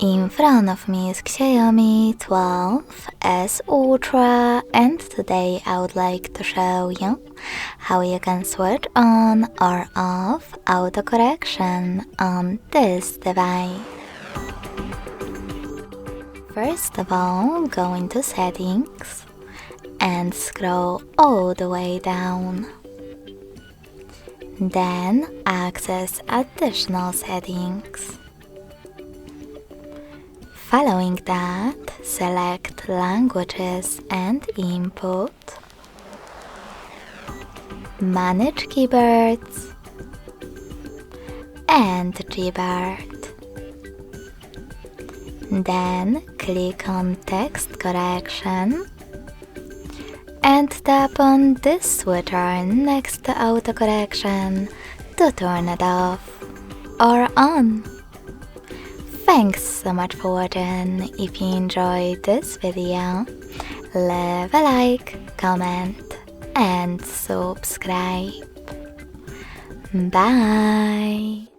In front of me is XIAOMI 12S Ultra, and today I would like to show you how you can switch on or off autocorrection on this device. First of all, go into Settings and scroll all the way down. Then access Additional Settings. Following that, select Languages and Input, Manage Keyboards, and Gboard. Then click on Text Correction and tap on this switcher next to autocorrection to turn it off or on. Thanks so much for watching. If you enjoyed this video, leave a like, comment, and subscribe. Bye!